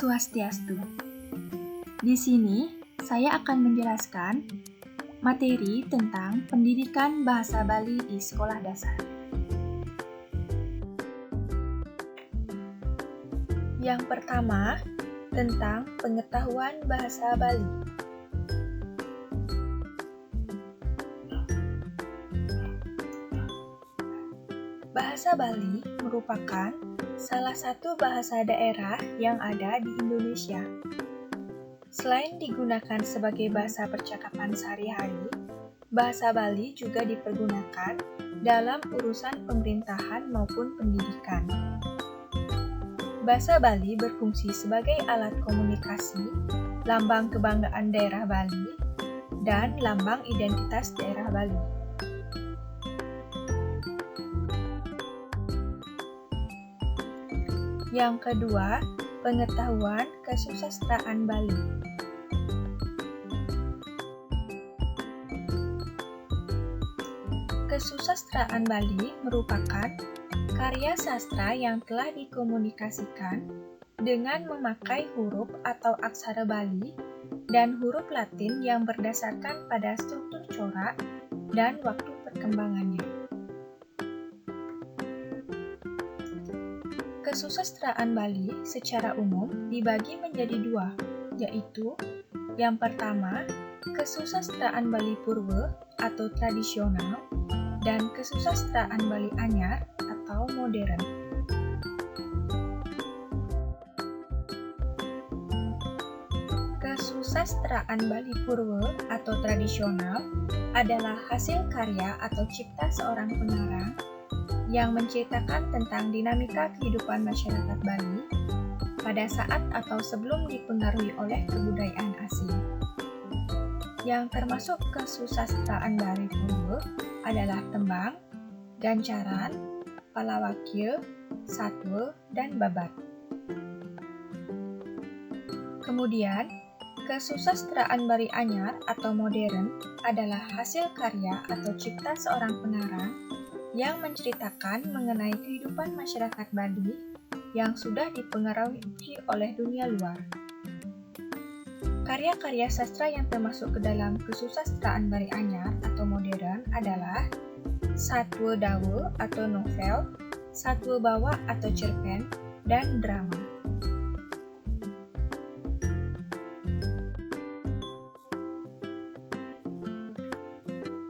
Swastiastu. Di sini, saya akan menjelaskan materi tentang pendidikan bahasa Bali di sekolah dasar. Yang pertama, tentang pengetahuan bahasa Bali. Bahasa Bali merupakan salah satu bahasa daerah yang ada di Indonesia. Selain digunakan sebagai bahasa percakapan sehari-hari, bahasa Bali juga dipergunakan dalam urusan pemerintahan maupun pendidikan. Bahasa Bali berfungsi sebagai alat komunikasi, lambang kebanggaan daerah Bali, dan lambang identitas daerah Bali. Yang kedua, pengetahuan kesusastraan Bali. Kesusastraan Bali merupakan karya sastra yang telah dikomunikasikan dengan memakai huruf atau aksara Bali dan huruf Latin yang berdasarkan pada struktur corak dan waktu perkembangannya. Kesusastraan Bali secara umum dibagi menjadi dua, yaitu yang pertama, kesusastraan Bali Purwa atau tradisional, dan kesusastraan Bali Anyar atau modern. Kesusastraan Bali Purwa atau tradisional adalah hasil karya atau cipta seorang pengarang yang menceritakan tentang dinamika kehidupan masyarakat Bali pada saat atau sebelum dipengaruhi oleh kebudayaan asing. Yang termasuk kesusastraan Bali Purwa adalah tembang, gancaran, palawakya, satwa, dan babat. Kemudian, kesusastraan Bali Anyar atau modern adalah hasil karya atau cipta seorang pengarang yang menceritakan mengenai kehidupan masyarakat Bali yang sudah dipengaruhi oleh dunia luar. Karya-karya sastra yang termasuk ke dalam kesusastraan Bali Anyar atau modern adalah satwa dawa atau novel, satwa bawa atau cerpen, dan drama.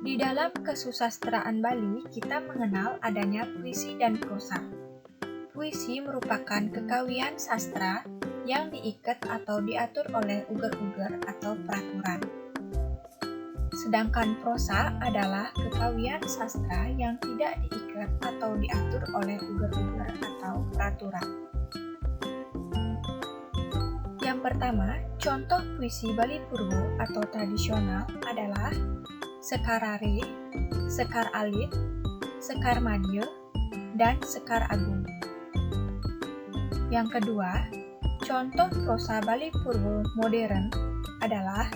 Di dalam kesusastraan Bali, kita mengenal adanya puisi dan prosa. Puisi merupakan kekawian sastra yang diikat atau diatur oleh ugar-ugar atau peraturan. Sedangkan prosa adalah kekawian sastra yang tidak diikat atau diatur oleh ugar-ugar atau peraturan. Yang pertama, contoh puisi Bali Purwa atau tradisional adalah Sekar Rare, Sekar Alit, Sekar Madya, dan Sekar Agung. Yang kedua, contoh prosa Bali Purwa modern adalah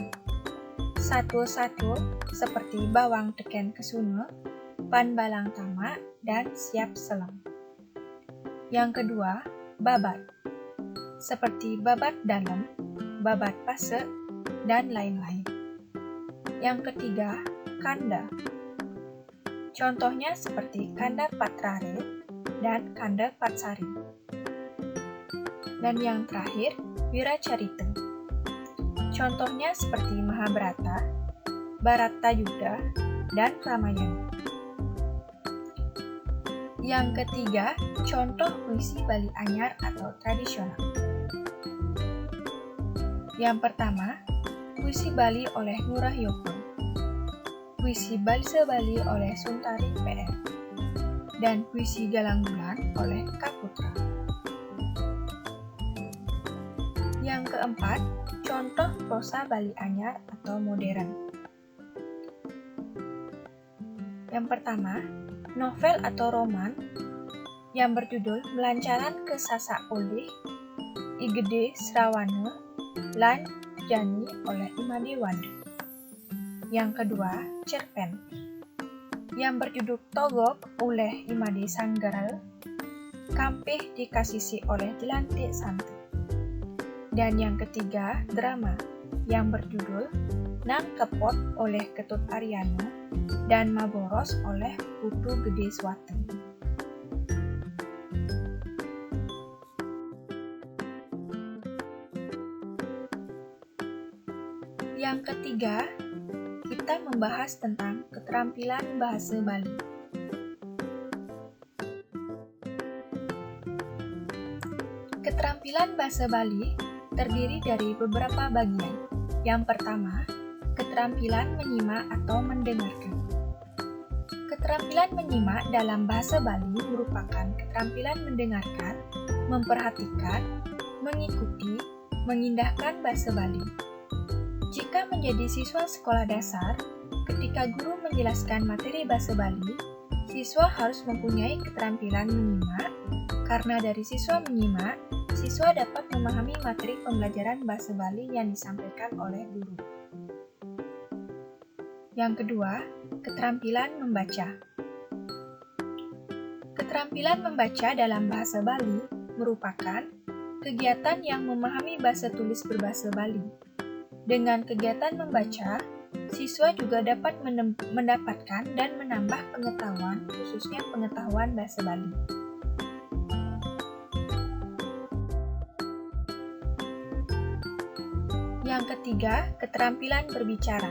satwa-satwa seperti Bawang Teken Kesuna, Pan Balang Tamak, dan Siap Selem. Yang kedua, babat, seperti Babat Dalem, Babat Pasek, dan lain-lain. Yang ketiga, kanda. Contohnya seperti Kanda Patrare dan Kanda Patsari. Dan yang terakhir, Wiracarita. Contohnya seperti Mahabharata, Bharatayuddha, dan Ramayana. Yang ketiga, contoh puisi Bali Anyar atau tradisional. Yang pertama, puisi Bali oleh Ngurah Yoko, puisi Balsa Bali oleh Suntari PR, dan puisi Galang Bulan oleh Kaputra. Yang keempat, contoh prosa Bali Anyar atau modern. Yang pertama, novel atau roman yang berjudul Melancaran ke Sasak oleh I Gede Srawana lan Jani oleh Imade Wanda. Yang kedua, cerpen yang berjudul Togok oleh Imade Sanggaral, Kampih Dikasisi oleh Jelantik Santu. Dan yang ketiga, drama yang berjudul Nang Kepot oleh Ketut Aryana dan Maboros oleh Putu Gede Swaten. Yang ketiga, kita membahas tentang keterampilan bahasa Bali. Keterampilan bahasa Bali terdiri dari beberapa bagian. Yang pertama, keterampilan menyimak atau mendengarkan. Keterampilan menyimak dalam bahasa Bali merupakan keterampilan mendengarkan, memperhatikan, mengikuti, mengindahkan bahasa Bali. Jika menjadi siswa sekolah dasar, ketika guru menjelaskan materi bahasa Bali, siswa harus mempunyai keterampilan menyimak, karena dari siswa menyimak, siswa dapat memahami materi pembelajaran bahasa Bali yang disampaikan oleh guru. Yang kedua, keterampilan membaca. Keterampilan membaca dalam bahasa Bali merupakan kegiatan yang memahami bahasa tulis berbahasa Bali. Dengan kegiatan membaca, siswa juga dapat mendapatkan dan menambah pengetahuan, khususnya pengetahuan bahasa Bali. Yang ketiga, keterampilan berbicara.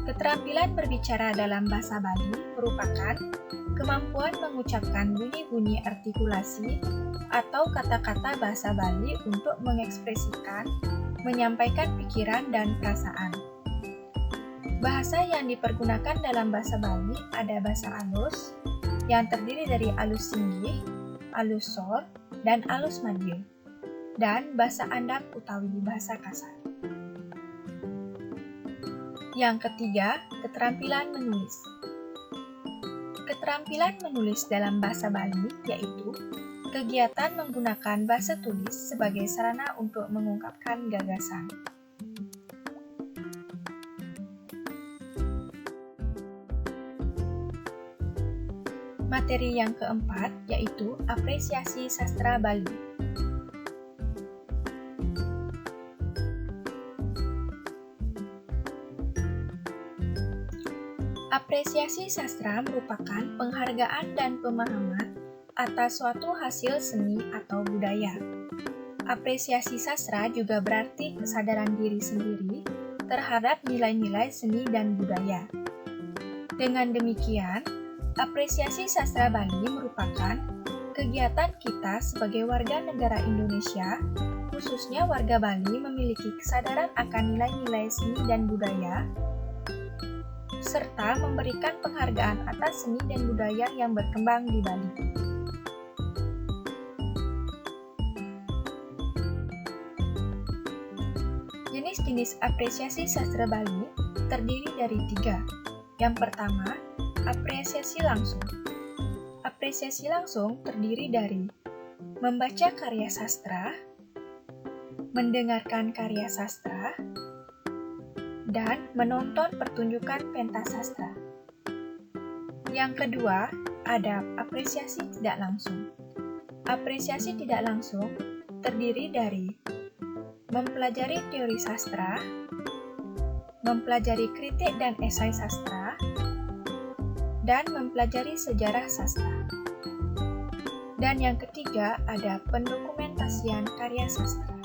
Keterampilan berbicara dalam bahasa Bali merupakan kemampuan mengucapkan bunyi-bunyi artikulasi atau kata-kata bahasa Bali untuk mengekspresikan, menyampaikan pikiran dan perasaan. Bahasa yang dipergunakan dalam bahasa Bali ada bahasa alus, yang terdiri dari alus singgih, alus sor, dan alus madya, dan bahasa andap utawi bahasa kasar. Yang ketiga, keterampilan menulis. Keterampilan menulis dalam bahasa Bali yaitu kegiatan menggunakan bahasa tulis sebagai sarana untuk mengungkapkan gagasan. Materi yang keempat yaitu apresiasi sastra Bali. Apresiasi sastra merupakan penghargaan dan pemahaman atas suatu hasil seni atau budaya. Apresiasi sastra juga berarti kesadaran diri sendiri terhadap nilai-nilai seni dan budaya. Dengan demikian, apresiasi sastra Bali merupakan kegiatan kita sebagai warga negara Indonesia, khususnya warga Bali memiliki kesadaran akan nilai-nilai seni dan budaya, serta memberikan penghargaan atas seni dan budaya yang berkembang di Bali. Jenis-jenis apresiasi sastra Bali terdiri dari 3. Yang pertama, apresiasi langsung. Apresiasi langsung terdiri dari membaca karya sastra, mendengarkan karya sastra, dan menonton pertunjukan pentas sastra. Yang kedua, ada apresiasi tidak langsung. Apresiasi tidak langsung terdiri dari mempelajari teori sastra, mempelajari kritik dan esai sastra, dan mempelajari sejarah sastra. Dan yang ketiga ada pendokumentasian karya sastra.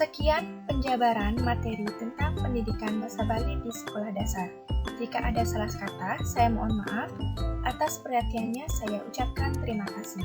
Sekian penjabaran materi tentang pendidikan bahasa Bali di sekolah dasar. Jika ada salah kata, saya mohon maaf. Atas perhatiannya saya ucapkan terima kasih.